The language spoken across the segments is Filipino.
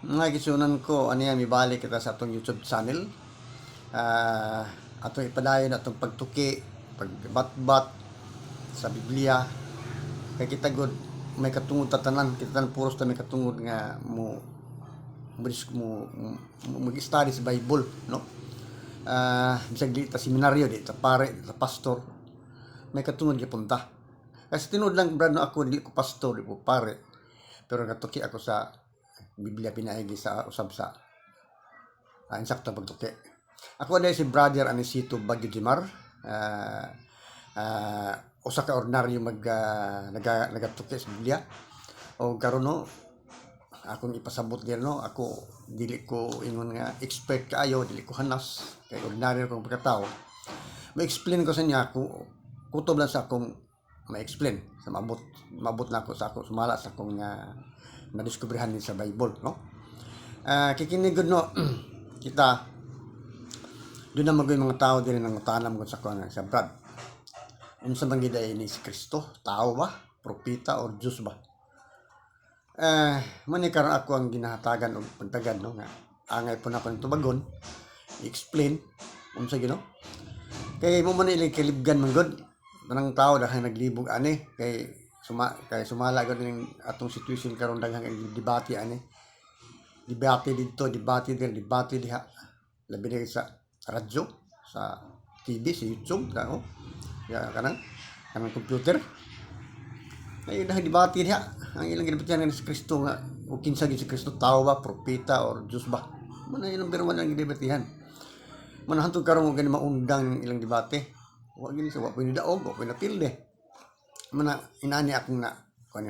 Nga gisunan ko aniya mibalik kita sa atong YouTube channel. Atong ipadayon atong pagtuki, pagbatbat sa Biblia. Kay kita good may katungod tatanan, kita tanan puros ta may katungod nga mo mag-study sa Bible, no? Bisag di ta seminaryo, di ta pare, di ta pastor, may katungod gyapon ta. Kasi tinuod lang brad no, ako dili ko pastor, di ko pare. Pero natuki ako sa Biblia pinaagi sa usab sa insakto pagtuki. Ako dahil si Brother Anisito Bagyo Jimar, usa ka ordinaryo nagatuki sa Biblia. O karon no, akong ipasabot din no, ako dili ko ingon nga expert kaayo, dili ko hanas kay ordinaryo kong pagkatao. Ma-explain ko sa niya ako kutob lang sa akong ma-explain sa mabot na ako sa ako sumala sa akong nadiskubrihan din sa Bible, no? Kikinigod no, kita doon na magayon mga tao din ang tanam ko sa kuan sa Brad. Unsa man gid ni si Kristo, tao ba, propeta or Diyos ba? Mani karon ako ang ginahatagan og pagtagad no nga angay po na ko tubagon i-explain unsa gino. Kay mo man ilang kalibgan man gud manang tao daghang naglibog ani kay sumala gud ning atong situation karon daghang debate ani. Debate dito, debate diha. Labi na sa radyo, sa TV, sa YouTube, kanang computer. Ay daghang debate diha. Ang ilang ginabutan ni Kristo nga o kinsa gyud si Kristo, tao ba, propeta or Dios ba? Man ilang birman ang gidebatehan. Man hantod karon mo gani maundang ilang debate. Wa gini sa wa pwede daog, wa pwede pilde. Mana inani akong na kuan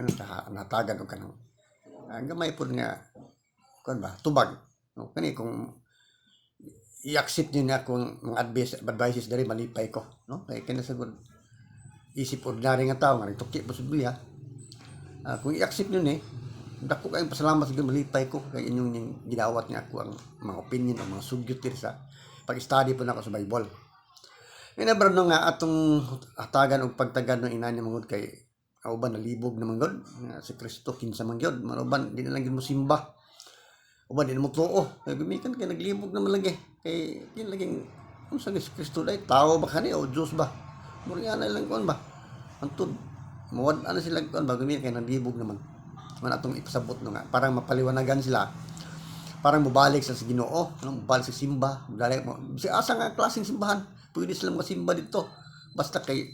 natagan og kanang gamay pud nga kuan ba tubag no kani kung i-accept niyo na akong mga advices diri malipay ko no kay kana sagud isip ordinary nga tawo nga nagtuki pa sa Biblia. Kung i-accept niyo ni dako kay pasalamat sa malipay ko kay inyong gidawat nga ako ang mga opinion o mga sugyot diri sa pag-study po na ako sa Bible. Inabra no nga atong hatagan og pagtagad ng inani mangod kay uban nalibog naman gud si Kristo kinsa man gyud manuban di na lang gyud mo simba. Uban di na mo tuo kay gumikan kay naglibog naman lagi kay kin laging unsa si Kristo dai tao ba kani o Dios ba? Mura na lang kon ba? Antud mawad ana sila kon ba gumikan kay naglibog naman. Man atong ipasabot no nga parang mapaliwanagan sila. Parang mubalik sa Ginoo, mubalik sa simba, mubalik mo. Si asa nga klaseng simbahan, pwede sila masimba dito. Basta kay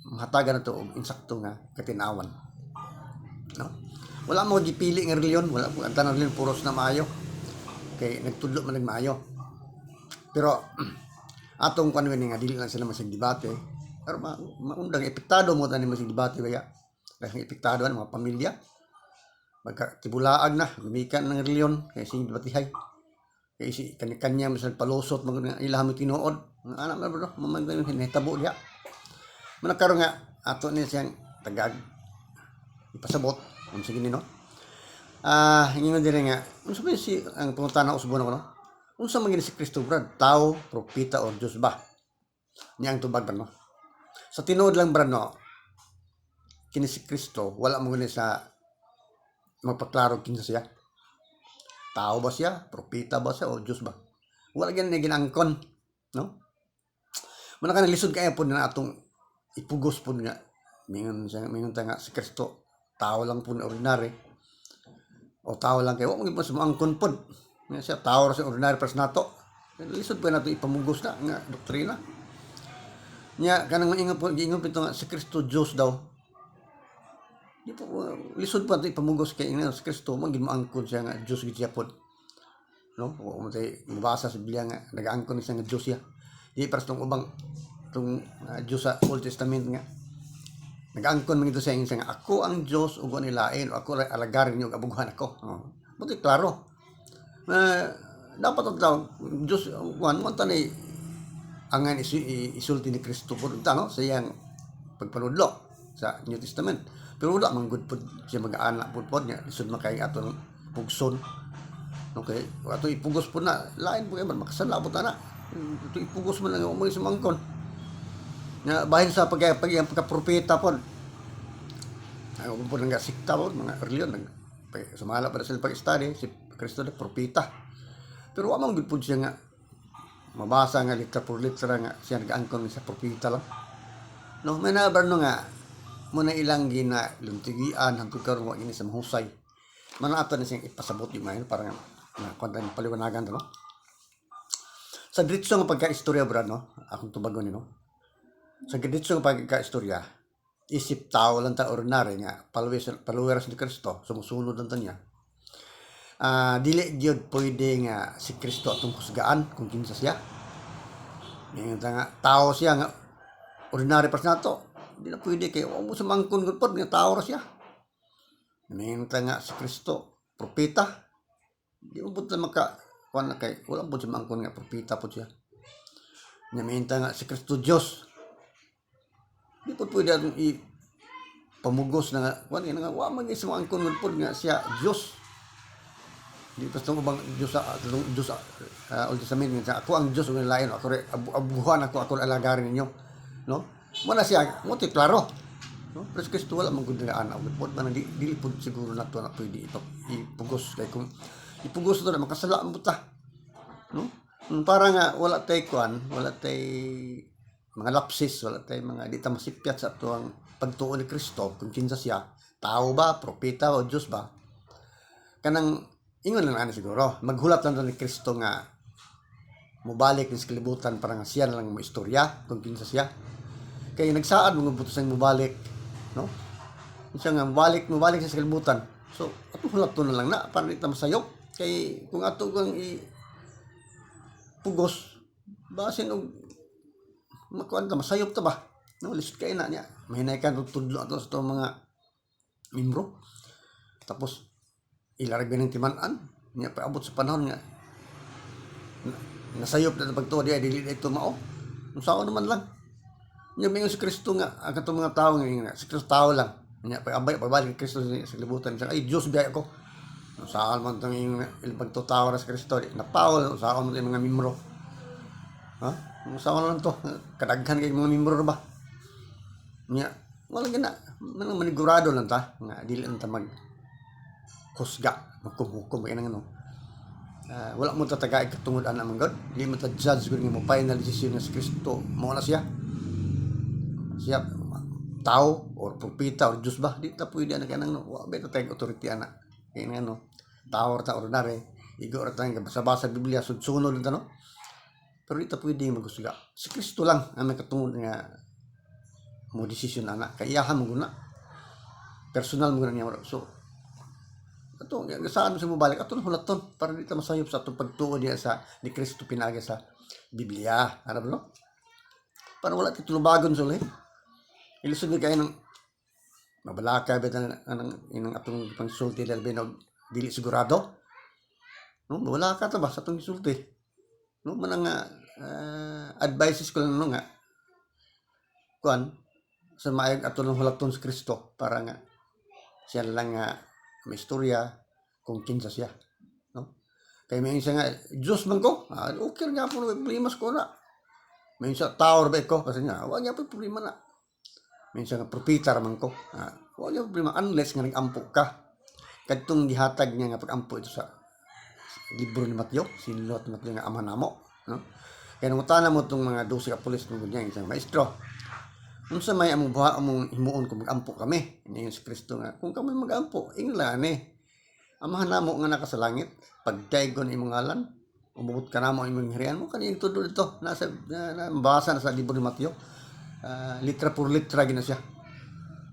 mahatagan na to og insakto nga katinawan. No? Wala mo gipili nga reliyon, wala mo ang tanang reliyon puros na maayo. Kay nagtudlo man nag maayo. Pero atong kanwen nga dili lang sila masig debate. Pero maundang epektado mo tani masig debate baya. Kay epektado ang mga pamilya. Magkatibulaag na, gumikan ng reliyon, kaya sige batihay. Kaya si kanya masal palusot, ilah mo tinuod. Anak na bro, mamagay yung hinahitabo diya. Manakaroon nga, ato niya siyang tagag, ipasabot, kung sige nino. Hingin mo din nga, unsa ba si, ang punta na usbon ako no? Unsa man gini si Kristo brad, tao, propeta, o Diyos ba? Niya ang tubag brad no? Sa tinuod lang brad no, kini si Kristo, wala mo gini sa magpaklaro kinsa siya. Tao ba siya? Propeta ba siya? O Diyos ba? Wala ganyan na ginangkon. No? Muna ka nalisod kaya po na atong ipugos po nga. Mingon ta nga si Kristo. Tao lang po na ordinary. O tao lang kayo. Huwag mo sumangkon po. Nga siya, tao ra siya ordinary para sa nato. Nalisod po na ito ipamugos na nga doktrina. Nga, kanang maingon po ito nga si Kristo Diyos daw. Di po, lisod pa ito ipamugos kay ina si Kristo, maging maangkon siya nga Diyos gid siya po. No? O mabasa sa Biblia nga, nag-aangkon siya nga Diyos siya. Di para itong ubang, itong Diyos sa Old Testament nga. Nag-aangkon man ito siya nga, ako ang Diyos, ugo nilain, o ako alagarin niyo, abuguhan ako. Buti, klaro. Dapat ang tao, Diyos, wanta ni, angan isulti ni Kristo po, no? Sa iyang pagpanudlo sa New Testament. Pero wala man good pod siya mag-anak pod niya lisod makay aton pugson. Okay, ato ipugos po na lain po kay man makasalabot ana. Ito ipugos man lang mo sa mangkon. Na bahin sa pagka-propeta pod. Ay po nga sikta pod mga reliyon sumala pa sila pag-study si Kristo na propeta. Pero wa man gud pud siya nga mabasa nga litra por litra nga siya nagaangkon sa propeta lang. No, may nabar no nga muna ilang gina luntigian hangtod karon wa gini sa mahusay. Manato na siyang ipasabot yung mga para nga kwanta ng paliwanagan no. Sa diretso nga pagka-istorya brad no, akong tubagon no. Sa diretso nga pagka-istorya, isip tao lang ta ordinary nga followers ni Kristo, sumusunod lang ta niya. Dili gyud pwede nga si Kristo atong husgaan kung kinsa siya. Ngayon nga tao siya nga ordinary person nato. Di na pwede kay wa mo sa mangkon gud pod nga tao ra siya. Ngayon nga si Kristo propeta. Di mo pud maka kuan kay wala pud sa mangkon nga propeta pud siya. Ngayon nga si Kristo Dios. Di pud pwede atong pamugos na kuan nga wa man sa mangkon gud pod nga siya Dios. Di gusto mo bang Diyos Old Testament nga ako ang Diyos ng lain ako abuhan ako alagarin ninyo no mo na siya mo ti klaro no pero Kristo wala man gud nga ana pod man dili pod siguro nato na pwede ipugos kay kung ipugos to na makasala ang buta no para nga wala tay kuan wala tay mga lapsis wala tay mga di ta masipyat sa ato ang pagtuo ni Kristo kung kinsa siya tao ba propeta o Diyos ba kanang ingon lang siguro maghulat lang ni Kristo nga mubalik ni sa kalibutan para nga siya lang mo istorya kung kinsa siya kay nagsaad mga butos ang mubalik no siya nga mubalik sa kalibutan so ato hulat to na lang na para di ta masayop kay kung ato kang pugos basin og makuan ta masayop ta ba no lisod kay na niya mahinay kan tudlo ato sa mga membro tapos ilarag ng timan-an niya paabot sa panahon nga nasayop na pagtuo diya dili ito mao unsaon naman lang niya mingon si Kristo nga ang katong mga tao nga si Kristo tao lang niya pabalik Kristo sa libutan siya ay Dios biya ko unsaon man tong ilang pagtutawa sa Kristo na Paul unsaon man mga membro ha unsaon lang to kadaghan kay mga membro ba niya wala gina manigurado lang ta nga dili ta mag husga magkumhukom kay nang wala mo tatagay katungod ana man god dili mo ta judge gud nga mo final decision nga si Kristo mao na siya tao or propeta or Diyos ba di ta pwede ana kanang wa ba ta tayong authority ana kay nang tao ta ordinary igo ra tayong basa-basa Biblia sunod ta no pero di ta pwede maghusga si Kristo lang ang may katungod nga mo decision ana kay iyahan mo guna personal mo guna niya so ato saan sa mobalik ato hulaton para di ta masayop sa atong pagtuo niya sa ni Kristo pinaagi sa Biblia ano no para wala ti tulubagon sulay ilusod ni kay nang mabalaka bet ang inang atong pangsulti dal binog dili sigurado no wala ka ta ba sa atong sulti no man nga advices ko lang no nga kuan sa maayong ato ng hulaton sa Kristo para nga siya lang nga may istorya kung kinsa siya no kay may isa nga Diyos man ko okay nga po may problema ko na may isa tao ba ko kasi nga wala nga po problema na may isa nga propeta man ko wala nga problema unless nga nag-ampo ka kadtong gihatag niya nga pag-ampo ito sa libro ni Mateo sinulot ni Mateo nga ama namo no kaya nangutana mo itong mga 12 kapulis ng ganyan isang maestro unsa may among himuon kung mag-ampo kami ini si Kristo nga kung kami mag-ampo inglan amahan namo nga naka sa langit pagdaygon imong ngalan umubot ka namo imong hirian mo kani tudlo dito nasa nabasa na sa libro ni Mateo litra por litra gina siya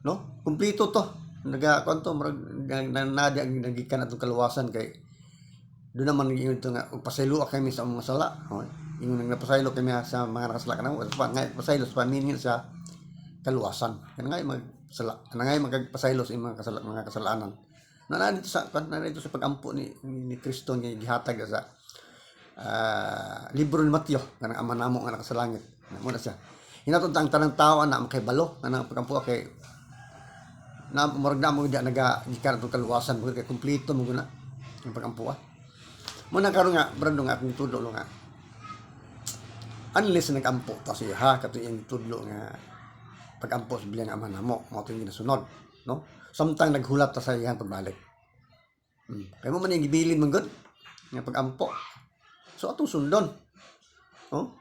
no kumpleto to nagakonto nadi ang nagikan atong kaluwasan kay do naman ingon to nga pasaylo kami sa mga sala ingon nga pasaylo kami sa mga nakasala kanang nga pasaylo sa paminin sa kaluwasan kanangay magsala kanangay magpasaylo sa imong mga kasalanan nanadito sa pag-ampo ni Kristo nga gihatag sa libro ni Mateo kanang ama namo nga naka sa langit mo na siya hinatud ang tanang tao na makahibalo kanang pag-ampo kay na murag na mo di gikan atong kaluwasan kay kumpleto mo guna ang pag-ampo mo na karon nga brando nga akong tudlo nga unless nag-ampo ta siya ha kato yung tudlo nga pag-ampo sa bilang ama namo mao to yung ginasunod no samtang naghulat ta sa iyang pagbalik Kaya mo man yung gibilin man gud nga pag-ampo. So atong sundon. Oh.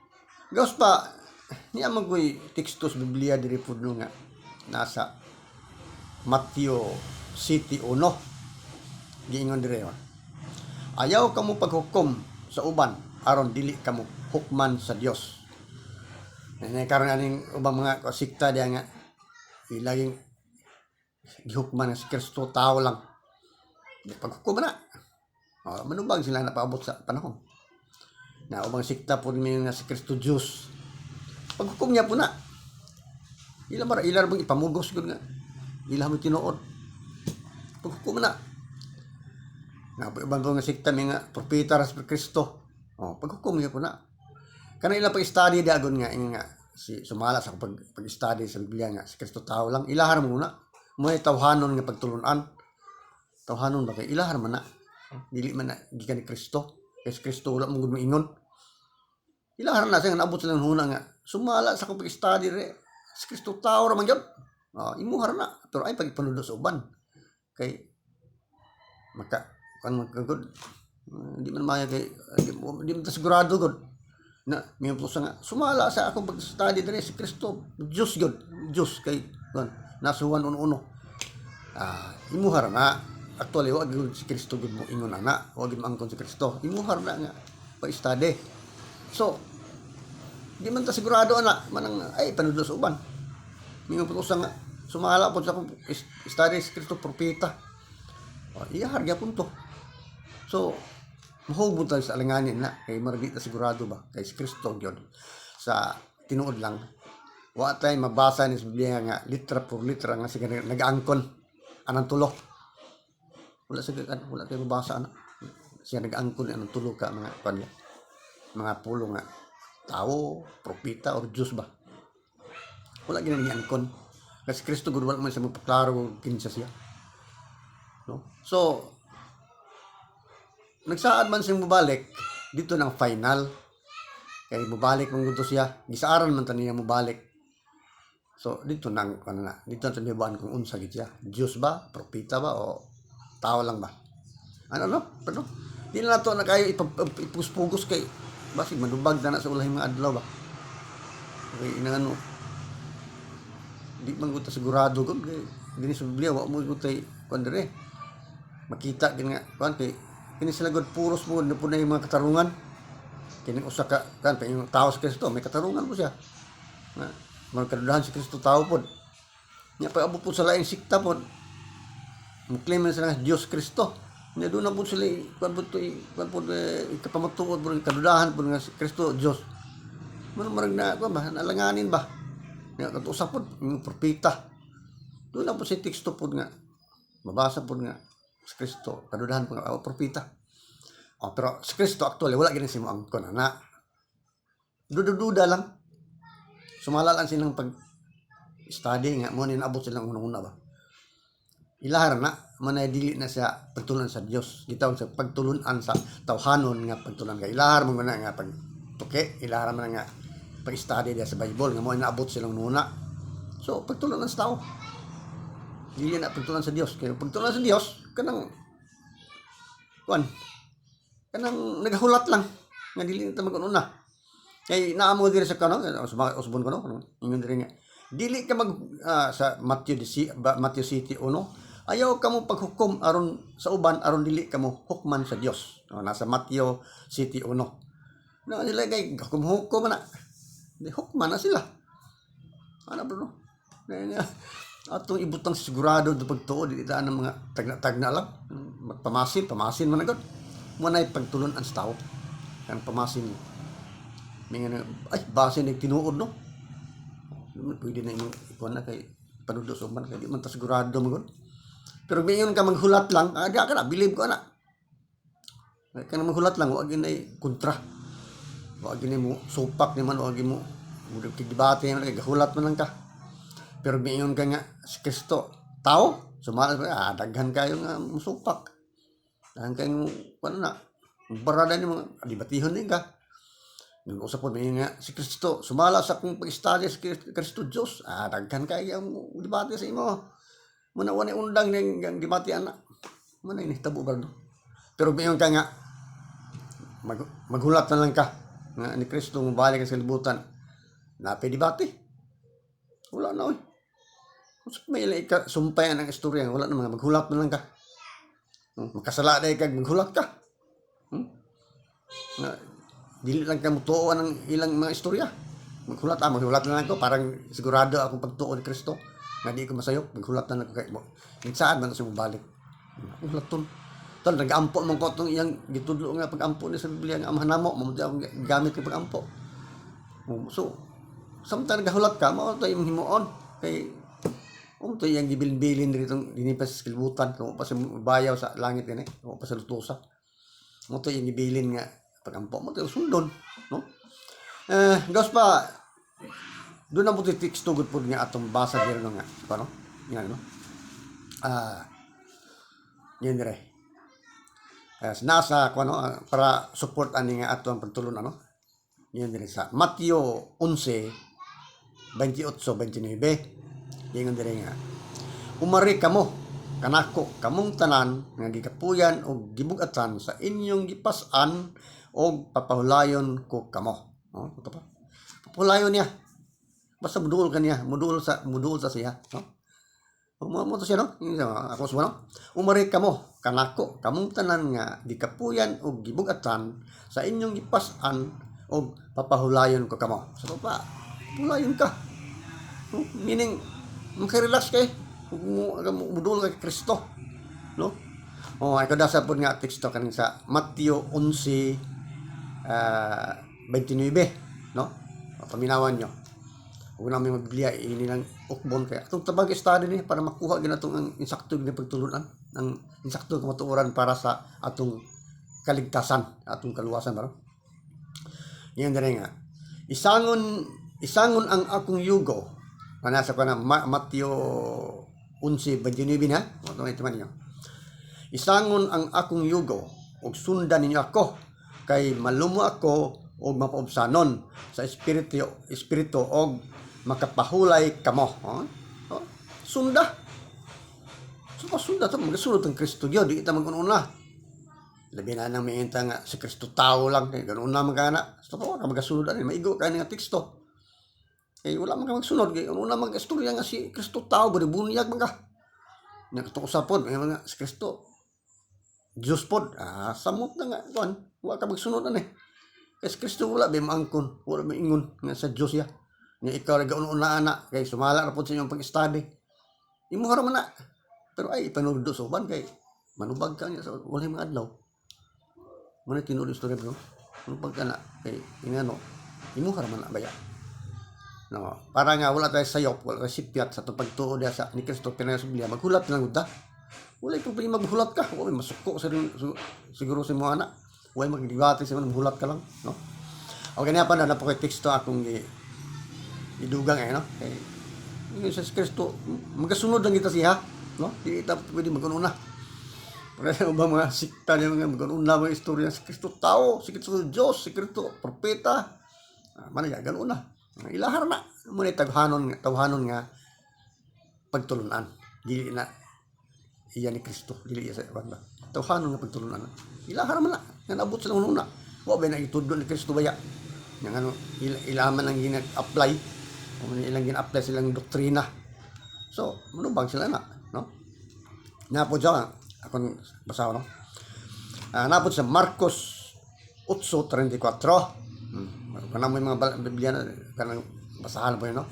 Gawas pa niya magkoy tekstos Biblia diri pud no nga nasa Matthew City 1. Giingon dire. Ayaw kamo paghukom sa uban aron dili kamo hukman sa Dios. Karon aning ubang mga sikta diya nga ilaging gihukman si Kristo tao lang. Paghukom na. Manubag sila napaabot sa panahon. Na ubang sikta po niya nga si Kristo Diyos. Paghukom niya po na. Ilar bang ipamugos ko nga. Ilah mo tinuod. Paghukom na. Nga po ibang nga sikta nga propeta ras si Kristo. Paghukom niya po na. Kana ila pag-study dagon nga si sumala sa pag-study sa Biblia nga si Kristo tao lang. Ilahar mo na. May tawhanon nga pagtulunan. Tawhanon ba kay ilahar man na. Dili man na gikan ni Kristo. Kay si Kristo wala mong ingon. Ilahar na siya nga naabot silang huna nga. Sumala sa kong pag-study re. Si Kristo tao raman yun. Imuhar na. Pero ay pagpanudo sa uban. Kay magkagod. Hindi man maya kay di man ta sigurado god. Na may pusa nga sumala sa akong pag-study dire si Kristo. Diyos god. Diyos kay nasa 1:1. Imuhar na. Actually, wag si Kristo gud mo ingon ana, wag mo angkon si Kristo. Imuhar na nga pa-study. So, di man ta sigurado ana manang ay panudo sa uban. Mingon po nga sumala po sa akong study si Kristo propeta. Iyahar gyapon to. So, mahubot tayo sa alanganin na kay maragi ta sigurado ba kay si Kristo gyud sa tinuod lang. Wa tay mabasa ni sa Biblia nga litra por litra nga siya nag-angkon anang tulo. Wala kayo mabasa ana. Siya nag-angkon anang tulo ka mga pulo nga tao, propeta or Diyos ba. Wala ginang angkon. Kasi Kristo gud wala man sa magpaklaro kinsa siya. No? So nagsaad man siyang mubalik dito ng final. Kay mubalik man gud siya. Gisaaran man taniya mubalik. So dito nang dito sa bibuan kung unsa gid siya. Diyos ba, propeta ba o tao lang ba? Pero di na nato na kayo ipuspugos kay basig manubag na sa ulahing mga adlaw ba. Okay, di man gud ta sigurado gud kay dinhi sa Biblia wa mo gud tay dire. Makita gid nga kay kini sila gud puros mo na punay mga katarungan. Kini usa ka pa yung tao sa Kristo may katarungan po siya. Magkadudahan si Kristo tao pod. Nya pa abot po sa laing sikta pod. Muklaim na sila Diyos Kristo. Nya doon na po sila ikapamatuod po kadudahan po nga si Kristo Diyos. Marag na nalanganin ba? Nga katusa po yung propeta. Doon na po si teksto po nga mabasa po nga si Kristo kadudahan po nga propeta. Pero si Kristo actually wala gina si mo angkon ana. Duda lang. Sumala lang silang pag-study nga mo ni naabot silang unang-una ba. Ilahar na manay dili na siya pagtulunan sa Dios. Gitawag sa pagtulunan sa tawhanon nga pagtulunan kay ilahar mo na nga pagtuki, ilahar man nga pag-study dia sa Bible nga mo naabot silang nuna. So pagtulunan sa tao. Dili na pagtulunan sa Dios. Kay pagtulunan sa Dios kanang nagahulat lang nga dili na mag-una. Kay naamo diri sa usbon ko no. Ingon diri nga dili ka sa Matthew City 1. Ayaw kamo paghukom aron sa uban aron dili kamo hukman sa Dios. Nasa Matthew City 1. Na nila kay hukom na. Di hukman na sila. Ano bro? Atong ibutang sigurado do pagtuo dili ta ang mga tagna lang. Pamasin man agad. Munay pagtulunan sa tao. Kan pamasin. Ay base ni tinuod no. Pwede na ikuan na kay panudo sa uban kay di man ta sigurado mo. Pero mingon ka maghulat lang, di ka na, believe ko na. Kaya na maghulat lang, huwag ginay kontra. Huwag ginay mo supak naman, huwag ginay mo debate naman, hulat mo lang ka. Pero mingon ka nga, si Kristo, tao, sumala ka, daghan kayo nga musupak. Daghan kayo, barada niyo mga, dibatihon din ka. Nag-usap po nga, si Kristo, sumala sa kong pag-study si Kristo Diyos, daghan kayo ang debate sa imo. Muna undang ng dibati anak. Muna ini tabo ba no? Pero mayon ka nga maghulat na lang ka nga ni Kristo mabalik sa kalibutan. Napay debate. Wala na oy. Kung may ilay ka sumpayan ang istorya, wala na mga maghulat na lang ka. Makasala day kag maghulat ka. Na dili lang ka mutuoan ang ilang mga istorya. Maghulat na lang ko parang sigurado akong pagtuo ni Kristo. Nga di ko masayop, maghulat na lang ko kay mo. Saan man siya mabalik. Maghulat ton. Tol nag-ampo man ko tong iyang gitudlo nga pag-ampo ni sa Biblia nga amahan namo, mamunti akong gamit kay pag-ampo. So, samtang nagahulat ka, mao tay imong himuon kay to yang gibilbilin dito dinipas sa kalibutan kung pa sa bayaw sa langit ini kung pa sa lutusa mo to yung gibilin nga pag-ampo mo to sundon no gawas pa doon na mo to teksto gud pod nga atong basa diri no nga ano yan no yan dire nasa ano para support ani nga atong pagtulon ano yan dire sa Mateo 11:28-29 Ingon dire nga. Umari kamo kanako kamong tanan nga gigapuyan og gibug-atan sa inyong gipas-an og papahulayon ko kamo. No? Papahulayon niya. Basta mudul kaniya, mudul sa siya, no? Mo to siya no? Ako sumo no. Umari kamo kanako kamong tanan nga gigapuyan og gibug-atan sa inyong gipas-an og papahulayon ko kamo. So pa, pulayon ka. No? Meaning makarelax kay mudul kay Kristo no ay kada sa pud nga teksto kaning sa Mateo 11:29 no paminawan nyo ug namin magbiblia ini lang ukbon kay atong tabag study ni para makuha ginatong ang insakto ni pagtulunan ang insakto nga matuoran para sa atong kaligtasan atong kaluwasan baro yan dire nga isangon ang akong yugo. Manasa ko na Mateo 11:29 na. Ito man niyo. Isangon ang akong yugo ug sundan ninyo ako kay malumo ako ug mapaubsanon sa espiritu og makapahulay kamo. Sunda. So sunda to magasunod ang Kristo gyud di ta magununa. Labi na nang miinta nga si Kristo tao lang kay ganoon na magana. So ka magasunod ani maigo kay nga teksto. Wala man ka magsunod kay una mag-istorya nga si Kristo tao bunyag man ka. Nya kato usapon nga si Kristo Dios pod. Samot na nga kuan. Wa ka magsunod ani. Kay si Kristo wala be maangkon, wala maingon nga sa Dios ya. Nya ikaw ra gauna ana kay sumala ra pod sa inyong pag-study. Imo ra man na. Pero ay ipanudlo sa uban kay manubag ka niya sa walay mga adlaw. Muna tinuod istorya bro. Manubag ka na kay ingano. Imo ra man na baya. No, para nga wala tayo sayop, wala tayo sipyat sa pagtuo diya sa ni Kristo pinasublia. Maghulat lang ta. Wala ito pa maghulat ka. Wala masuko sa siguro sa mga anak. Wala magdibate sa mga maghulat ka lang, no? O ganyan pa na napakay teksto akong idugang no? Kay yung sa Kristo magasunod lang kita siya, no? Di ita pwede maguna. Para ba mga sikta niya mga maguna mga istorya sa Kristo tao, si Kristo Diyos, si Kristo propeta. Mana ya ganoon na. Ilahar na muna tawhanon nga pagtulunan dili na iya ni Kristo dili iya sa banda tawhanon nga pagtulunan ilahar man na nga naabot sa una wa ba na itudlo ni Kristo baya nga ano ilaman ang gina-apply o ilang gina-apply silang doktrina so manubag sila na no napod sa akong basaw no napod sa Marcos 8:34 kanang may mga Biblia na kanang basahan po yun no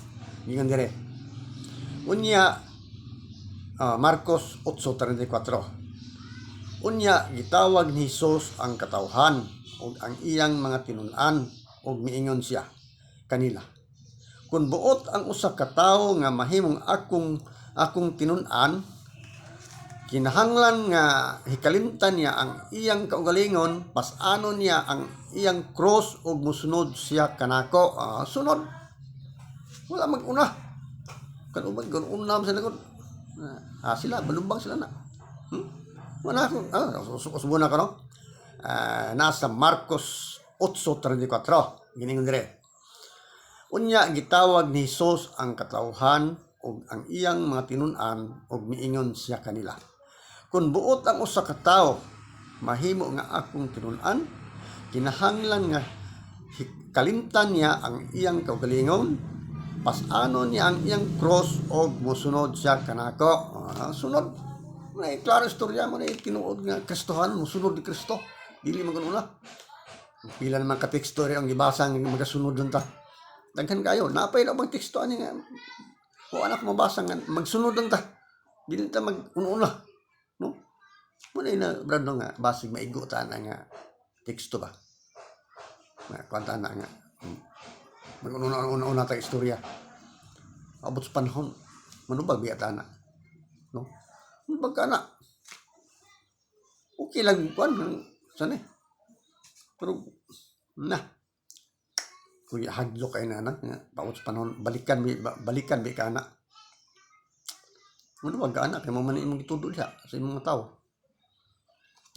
ingon dire unya Marcos 8:34 unya gitawag ni Hesus ang katawhan ug ang iyang mga tinun-an ug miingon siya kanila kun buot ang usa ka tawo nga mahimong akong tinun-an kinahanglan nga hikalimtan niya ang iyang kaugalingon pas-anon niya ang iyang cross ug mosunod siya kanako sunod wala mag-una kan ubag una sa likod sila balumbang sila na wala ko usubon na ka no nasa Marcos 8:34 giningon dire unya gitawag ni Hesus ang katawhan ug ang iyang mga tinun-an ug miingon siya kanila Kung buot ang usa ka tawo mahimo nga akong tinun-an, kinahanglan nga kalimtan niya ang iyang kaugalingon, pas-anon niya ang iyang cross o mosunod siya kanako. Sunod. May klaro istorya mo na tinuod nga Kristohan, mosunod ni Kristo. Dili man ganun na. Pila naman ka teksto rin ang gibasa nga magasunod dun ta. Daghan kayo, napay na bang teksto ani nga o anak mabasa nga magsunod dun ta. Dili ta mag-una. No? Muna na brado nga basig maigo ta na nga teksto ba. Na kwanta na nga mag-una ta istorya. Abot sa panahon manubag biya ta na. No? Manubag ka na. Okay lang kwan sana. Pero na kuya hadlok kay na anak nga paot sa panahon balikan bi ka anak. Manubag ka anak kay mo man imong gitudo siya sa imong mga tawo.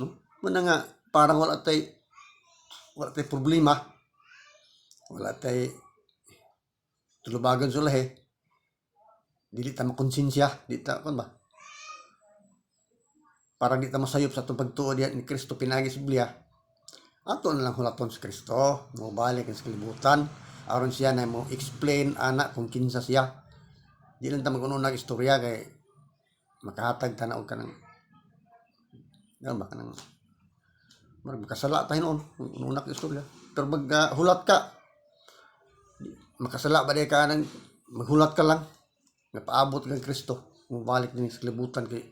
No? Muna nga parang wala tay problema. Wala tay tulubagan sa lahi. Dili ta makonsensya, di ta kon ba? Para di ta masayop sa itong pagtuo diya ni Kristo pinagi sa Biblia. Ato na lang hulaton sa Kristo, mo balik sa kalibutan, aron siya na mo explain anak kung kinsa siya. Di lang ta mag-ununag istorya kay makahatag ta na og kanang ba kanang makasala ta hinuon ununag istorya. Pero hulat ka makasala ba di ka nang maghulat ka lang nga paabot kang Kristo, mo balik din sa kalibutan kay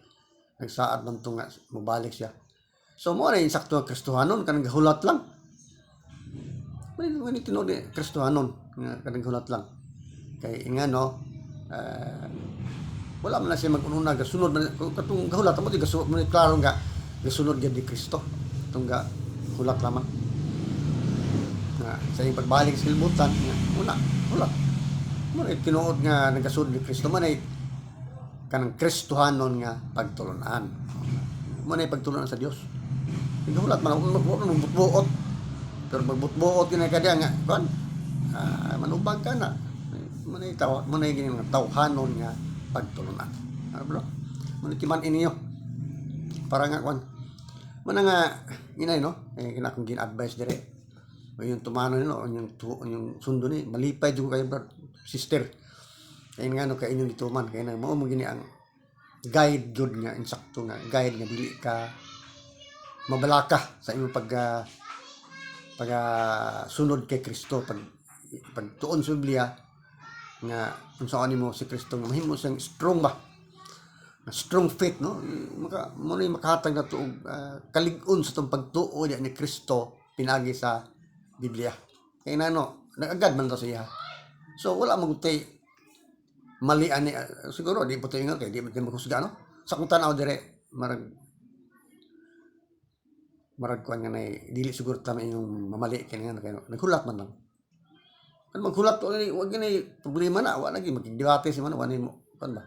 nagsaad man to nga mobalik siya. So mo na insakto ang Kristohanon kanang gahulat lang. May tinuod ni Kristohanon nga kanang gahulat lang. Kay ingano wala man na siya mag-ununa gasunod man katong gahulat mo di gasunod man klaro nga gasunod gyud ni Kristo. Tong ga hulat lamang. Nga sa iyang pagbalik sa kalibutan nga una hulat. Mo na tinuod nga nagasunod ni Kristo man ay kanang Kristohanon nga pagtulunan. Mo na pagtulunan sa Dios. Hulat man magbutbuot. Pero magbutbuot kina kada nga kon manubag ka na. Manay gini mga tawhanon nga pagtulunan. Bro. Manay timan inyo. Para nga kon. Mana nga inay no, kina kong gin-advise dire. O yung tumano no, yung sundo ni malipay jud kayo bro, sister. Kaya nga no kay inyong ituman kay na mao mo gini ang guide jud nga insakto nga guide nga dili ka mabalaka sa imong sunod kay Kristo pagtuon sa Biblia nga kung saan nimo si Kristo nga mahimo siyang strong ba strong faith no mo na makahatag na tuog kalig-on sa tong pagtuo ni Kristo pinagi sa Biblia kay nano nagagad man ta siya so wala magutay mali ani siguro di po tayo nga kay di mo kusga no sa kung tanaw dire marag kuan nga nay dili siguro tama yung mamali kay nga naghulat man lang kan maghulat wag gani problema na wa lagi magdebate si man wa ni mo kan ba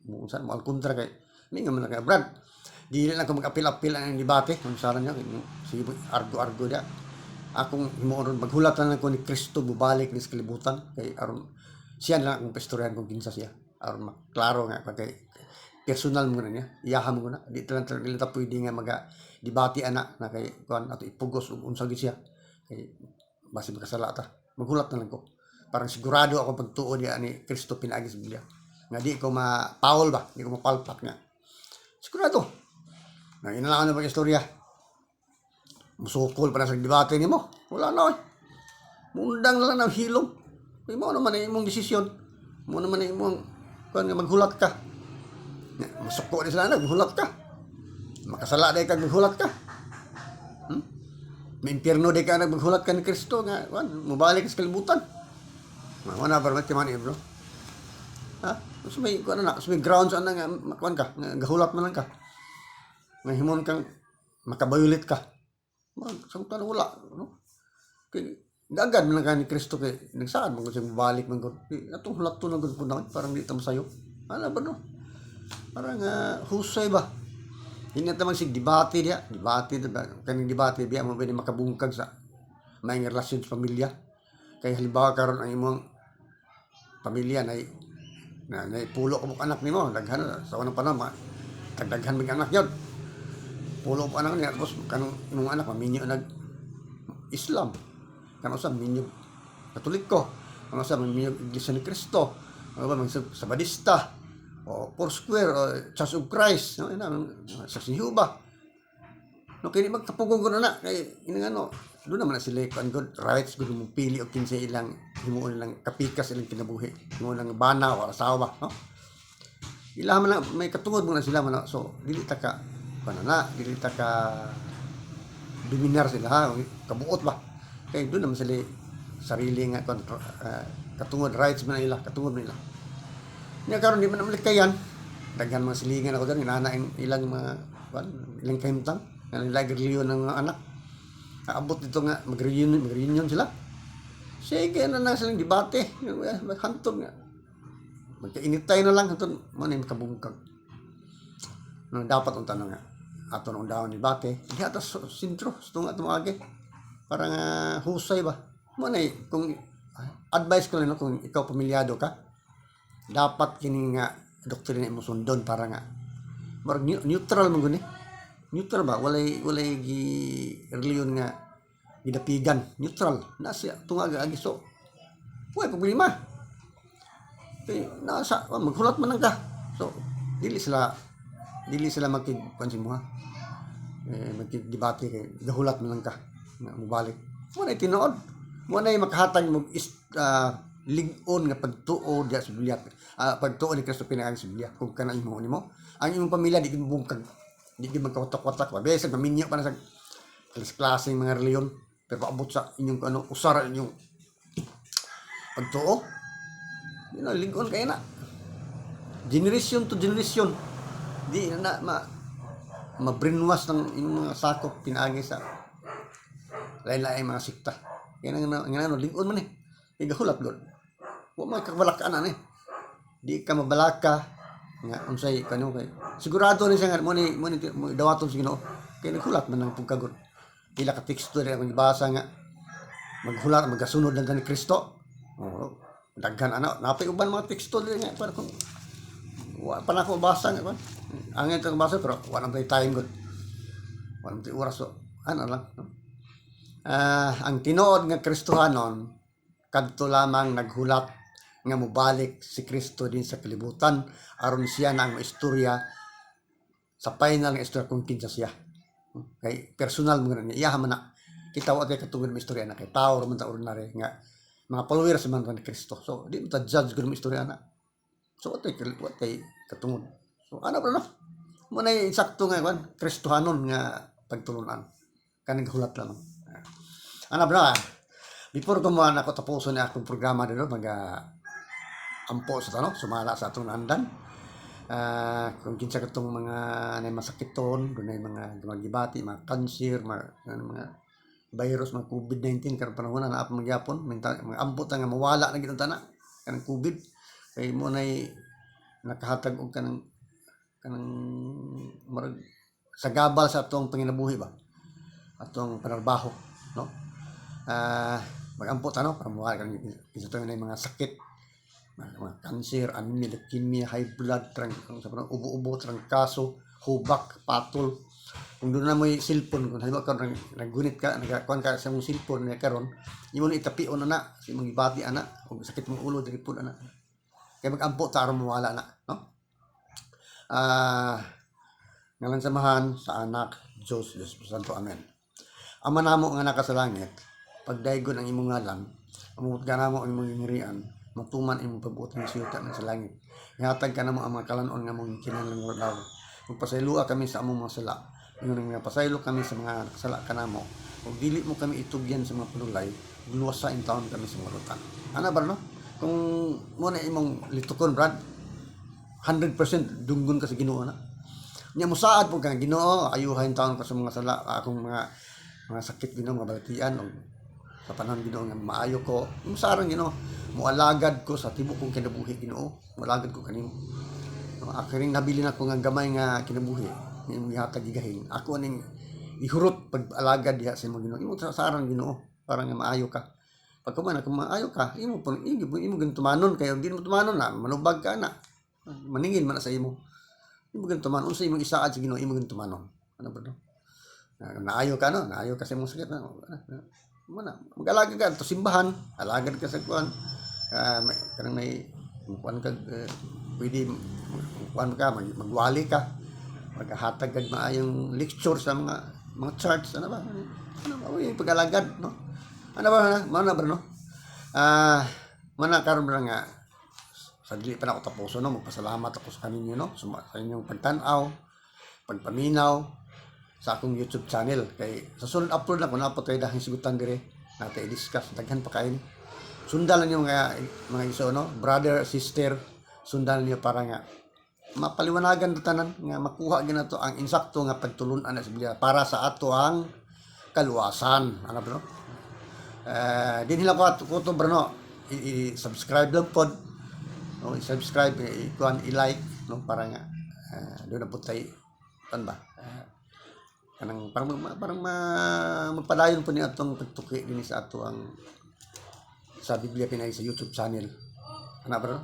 mo unsan mo al kontra kay mi nga man kay Brad dili lang ko mag-apil-apil ang debate kung saan niya sige argo dia akong himuon maghulat lang ko ni Kristo bubalik ni sa kalibutan kay aron siya lang ang pastoryan kung kinsa siya aron maklaro nga kay personal mo na niya iyaham mo na di talaga pwede nga debate ana na kay kuan ato ipugos ug unsa gid siya kay basi makasala ta maghulat na lang ko parang sigurado ako pagtuo niya ni Kristo pinagi sa Biblia nga di ko ma-foul ba di ko mapalpak nga sigurado na inalaan na ba istorya musukol pa na sa debate nimo wala na mundang na lang ng hilom mo naman ay imong desisyon mo naman ay imong kuan nga maghulat ka masuko di sila na maghulat ka makasala day ka maghulat ka may impyerno day ka maghulat ka ni Kristo nga mubalik sa kalibutan wala ba man bro ha so may kuan na so may grounds ana nga kuan ka gahulat man lang ka nga himon kang makabayulit ka samtang wala no kay gagad man lang ni Kristo kay nagsaan man siya mabalik man gud atong hulat to na gud po parang di ta masayo ala ba no parang husay ba hindi na tamang debate kaning debate biya mo pwede makabungkag sa may relasyon sa pamilya kay halimbawa karon ang imong pamilya na pulo ko anak nimo daghan sa unang panahon tagdaghan mig anak yun. Pulo pa anak niya, tapos kanong imong anak maminyo nag Islam, kanang usa minyo Katoliko, kanang usa minyo Iglesia ni Cristo, ano ba Sabadista, o Foursquare, o Church of Christ, no, ina sa Jehovah. No, kini magkapugong ko na kay ini ano, doon naman na sila kan good rights good mo pili og kinsa ilang himuon lang kapikas ilang kinabuhi, himuon lang bana o asawa, no. Ila man lang may katungod mo na sila man, so dili ta ka panana, dili ta ka dominar sila ha, kabuot ba. Kay doon naman sila sarili nga katungod rights man nila, katungod nila. Nya karon di man malikayan, daghan mga silingan ako diyan inana ilang mga ilang kahimtang, ilang reliyon ng mga anak. Aabot dito nga mag-reunion sila. Sige na silang debate, hantod nga. Magkainitay na lang hantod mo na makabungkag. No, dapat ang tanong nga ato nung daw ni debate, di atas sintro stung ato age. Para nga husay ba. Mo na kung advice ko lang kung ikaw pamilyado ka, dapat kini nga doktrina mo sundon para nga neutral man guni. Neutral ba? Walay gi reliyon nga gidapigan. Neutral. Nasa tunga agi so. Way problema. Nasa maghulat man lang ka. So, dili sila magkigpansin mo ha. Magkidebate kay gahulat man lang ka. Mubalik. Mo na tinuod. Mo na makahatag mo lig-on nga pagtuo diya sa Biblia. Pagtuo ni Kristo pinangang sa Biblia. Kung kana imo nimo, ang imong pamilya di bungkag. Di magkawatak-watak ba. Besa maminyo pa na sa klaseng mga reliyon. Pero paabot sa inyong usara inyong pagtuo. Lig-on kayo na. Generation to generation. Di na ma-brainwash ng inyong mga sakop pinaagi sa lain-lain mga sikta. Kaya nga lig-on man igahulat god. Wa may kabalakaan na di ka mabalaka nga unsay kanu kay sigurado ni siya nga mo ni dawaton sa Ginoo kay naghulat man ng pagkagod pila ka teksto diri ang gibasa nga maghulat magasunod lang ni Kristo. Daghan napay uban mga teksto diri nga para kung wa pa na ko basa nga ba ang itong basa pero wala nang time god wala nang oras so ano lang no? Ang tinuod nga Kristohanon kadto lamang naghulat nga mobalik si Kristo din sa kalibutan aron siya na ang istorya sa final nga istorya kung kinsa siya. Kay personal mo niya iya man na kita wa kay katungod mo istorya na kay tao man ta ordinary nga mga followers man ni Kristo. So di mo ta judge gud mo istorya na. So what ay katungod. So ano ba no? Mo na insakto nga Kristohanon nga pagtulunan kanang hulat lang. Ano ba? Before ko mo ako tapuson na akong programa dito, ampo sa tanong, sumala sa atong andan. Kung kinsa katong mga masakiton, doon ay mga gumagibati, mga cancer, mga virus, mga COVID-19, karong panahon na apa magyapon, mga ampo nga mawala na gitong tana, kanang COVID. Kaya mo na nakahatag og kanang sagabal sa atong panginabuhi ba? Atong panarbaho, no? Mag-ampot para mawala kan isa to na mga sakit mga cancer, anemia, leukemia, high blood, ubo-ubo, trangkaso, hubak, patol. Kung doon na mo yung cellphone, kung halimbawa ka naggunit ka, nagkakuan ka sa mong cellphone na karon, imo na itapion na si mong ibati ana, kung sakit mong ulo diri pud ana. Kaya mag-ampot aron mawala na, no? Ngalan samahan sa anak Diyos Santo, amen. Ama namo nga naka sa langit, pagdaygon ang imong ngalan, amot ka namo ang imong hingrian, matuman imong pagbuot ng siyuta na sa langit. Ihatag ka namo ang mga kalanon nga mong kinahanglan daw. Magpasaylua kami sa among mga sala. Ingon nga pasaylo kami sa mga sala kanamo. Ug dili mo kami itugyan sa mga panulay, guluwasa in taon kami sa mga rutan. Ana ba no? Kung mo na imong litukon brad, 100% dunggon ka sa Ginoo na. Nya mosaad po kang Ginoo, ayuhain taon ka sa mga sala, akong mga sakit Ginoo, mga balatian o sa panahon Ginoo nga maayo ko. Sarang Ginoo, mualagad ko sa tibok kong kinabuhi Ginoo. Mualagad ko kanimo. Akiring nabili na ko nga gamay nga kinabuhi. Imong gihatag gigahin. Ako ning ihurot pag-alagad diha sa imong Ginoo. Imong sarang Ginoo para nga maayo ka. Pag kuman kung maayo ka, imo ganun tumanon kayo, di mo tumanon na manubag ka na. Maningin man na sa imo. imo gyud tumanon unsa imong isaad sa Ginoo imo gyud tumanon. Ano bro? Naayo ka no, naayo ka sa imong sakit na. Mana mag-alaga ka to simbahan, alagad ka sa kuan. Kanang may kuan ka pwede kuan ka magwali ka. Maghahatag kag maayong lecture sa mga church ano ba? Ano ba uy pag-alagad no? Ano ba mana bro no? Mana karon bro nga sadli pa na ako tapuso no, magpasalamat ako sa kaninyo no, sa inyong pagtan-aw, pagpaminaw sa akong YouTube channel. Kay sa sunod upload na ko na po tayo dahil sigutan dire natin i-discuss daghan pa kayo. Sundan niyo mga iso no, brother, sister, sundan niyo para nga mapaliwanagan tanan nga makuha gyud nato ang insakto nga pagtulun-an sa Biblia para sa ato ang kaluwasan. Ano bro? Din hila ko to bro no, i-subscribe lang pod. No, i-subscribe, i-like no para nga do na pud tay kan ba? Kanang parang magpadayon po ni atong pagtuki din sa ato ang sa Biblia Pinay sa YouTube channel. Ano bro?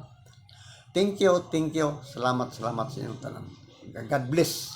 Thank you. Salamat sa inyong tanan. God bless.